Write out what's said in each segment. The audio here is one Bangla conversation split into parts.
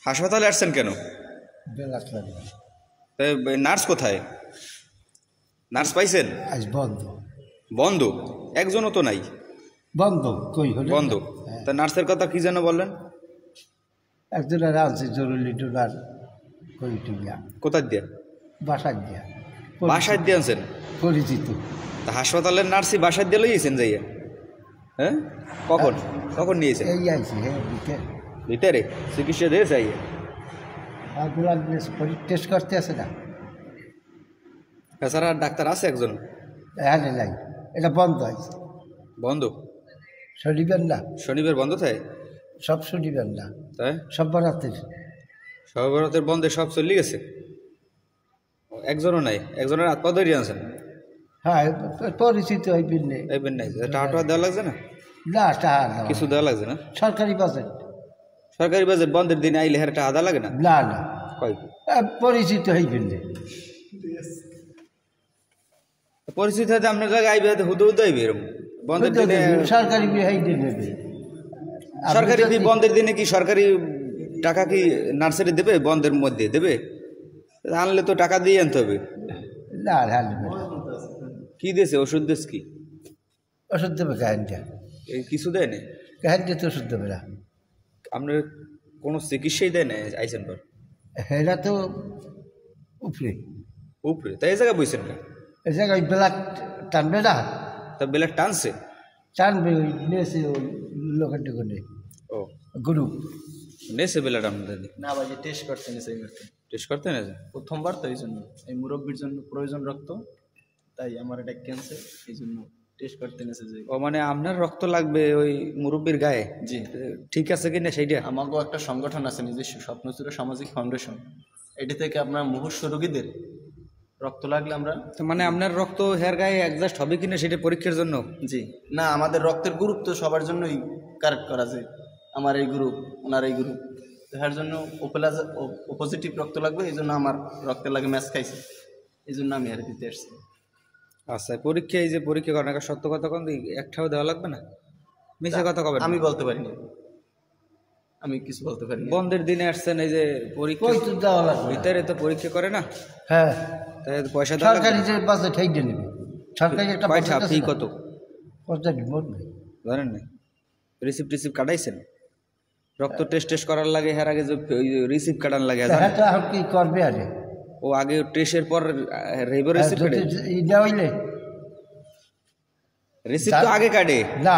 হাসপাতালে আসছেন কেন? বেলা লাগবে। নার্স কোথায়? নার্স পাইছেন? আজ বন্ধ। বন্ধ? একজনও তো নাই। বন্ধ কই হলো বন্ধ? তা নার্সের কথা কি যেন বললেন? একজনের আনছে জরুরি ডোনার কই টিয়া। কোথায় দিয়ে? বাসায় দিয়া। বাসায় দিয়ে আনছেন? পরিচিত। তা হাসপাতালের নার্সই বাসায় দিয়ে লইয়েছেন যাইয়া? হ্যাঁ, কখন কখন নিয়েছেন? এই আইছে হ্যাঁ ভিতরে। ভিতরে চিকিৎসা দিয়েছে আইয়া? আর ব্লাড টেস্ট করতে আছে না। এছাড়া আর ডাক্তার আছে একজন? হ্যাঁ নাই, এটা বন্ধ আছে। বন্ধ? শনিবার না। শনিবার বন্ধ থাকে? সব শনিবার না, তাই সব বরাতের। সর্বরাতের বন্ধে সব চলে গেছে? একজনও নাই? একজনের হাত পা ধরিয়ে আনছেন? হ্যাঁ পরিচিত হইবেন না। এইবেন নাই? টাকা টাকা দেওয়া লাগছে না? না টাকা না, কিছু দেওয়া লাগছে না? সরকারি বাজেট। সরকারি বাজেট বন্ধের দিনে আইলে হের টাকা দেওয়া লাগে না? না না, কয় পরিচিত হইবেন না। পরিস্থিতি হয়তো আপনার জায়গায় আইবে, হুদু হুদু আইবে এরকম বন্ধের দিনে। সরকারি বিহাইতে নেবে। সরকারি বন্ধের দিনে কি সরকারি টাকা কি নার্সারি দেবে? বন্ধের মধ্যে দেবে? আনলে তো টাকা দিয়ে আনতে হবে। না কি দিয়েছে? ওষুধ দিয়েছে? কি ওষুধ দেবে? কাহিনটা এই কিছু দেয় না? কাহিনটা তো ওষুধ দেবে না। আপনার কোনো চিকিৎসাই দেয় না আইসেন পর? এরা তো উপরে উপরে? তাই এই জায়গায় বইছেন না? এই জায়গায় ব্লাড টানবে না? তা বেলা টানছে? টানবে ওই নেছে ওই লোকের দোকানে। ও গ্রুপ নেছে বেলা টানতে? না ভাই, টেস্ট করতে নিছে এই মুহূর্তে। টেস্ট করতে না? প্রথমবার তো এই জন্য, এই মুরব্বীর জন্য প্রয়োজন রক্ত, তাই আমার এটা ক্যান্সার, এই জন্য টেস্ট করতে নিছে। যে ও মানে আপনার রক্ত লাগবে ওই মুরব্বীর গায়ে? জি। ঠিক আছে কিনা সেইটা? আমাকেও একটা সংগঠন আছে নিজস্ব, স্বপ্নচূড়া সামাজিক ফাউন্ডেশন। এটি থেকে আপনার মুমূর্ষু রোগীদের রক্ত লাগলে আমরা। মানে আপনার রক্ত হেয়ার গায়ে অ্যাডজাস্ট হবে কিনা সেটা পরীক্ষার জন্য? জি না, আমাদের রক্তের গ্রুপ তো সবার জন্যই কারেক্ট করা যায়। আমার এই গ্রুপ, ওনার এই গ্রুপ, তার জন্য পজিটিভ রক্ত লাগবে, এই জন্য আমার রক্তের লাগে ম্যাচ খাইছে, এই জন্য আমি আর দিতে আসছি। আচ্ছা, পরীক্ষা এই যে পরীক্ষা করেন, সত্য কথা কোন একটাও দেওয়া লাগবে না? মিথ্যা কথা কবেন? আমি বলতে পারিনি, আমি কিছু বলতে পারি। বন্ধের দিনে আসছেন, এই যে পরীক্ষা দেওয়া লাগবে ভিতরে তো পরীক্ষা করে না? হ্যাঁ, তাই পয়সা দেওয়া লাগবে? সরকারি যে বাজেট হেইডে নেবে। সরকারি একটা কয়টা ফি কত জানেন না? রিসিপ্ট টিসিপ্ট কাটাইছেন? রক্ত টেস্ট করার লাগে, হের আগে যে রিসিপ্ট কাটান লাগে এখন কি করবে? আরে ও আগে টেস্টের পর রিসিপ্ট কাটে? রিসিপ্ট তো আগে কাটে না?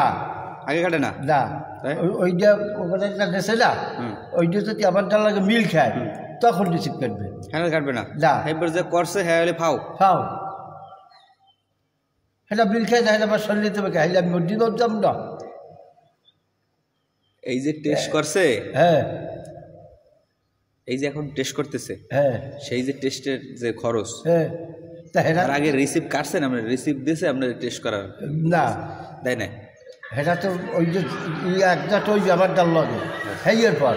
আগে কাটে না? না, ওইটা ওখানে গেছে না, ওইটা যদি আমার ডাল লাগে মিল খায় তখন রিসিপ্ট কাটবে। হ্যাঁ কাটবে না? না, এবার যে করছে হ্যাঁ হলে ফাও ফাও সেটা মিল খাই যায় আমার শরীরে দেবে খাইলে আমি মর্জি করতাম না। এই যে টেস্ট করছে, হ্যাঁ এই যে এখন টেস্ট করতেছে, হ্যাঁ সেই যে টেস্টের যে খরচ, হ্যাঁ, তার আগে রিসিপ্ট কাটছেন? আপনার রিসিপ্ট দিয়েছে আপনার টেস্ট করার? না, তাই না? সেটা তো ওই যে একটা তো ওই আমার ডাল লাগে, হ্যাঁ এর পর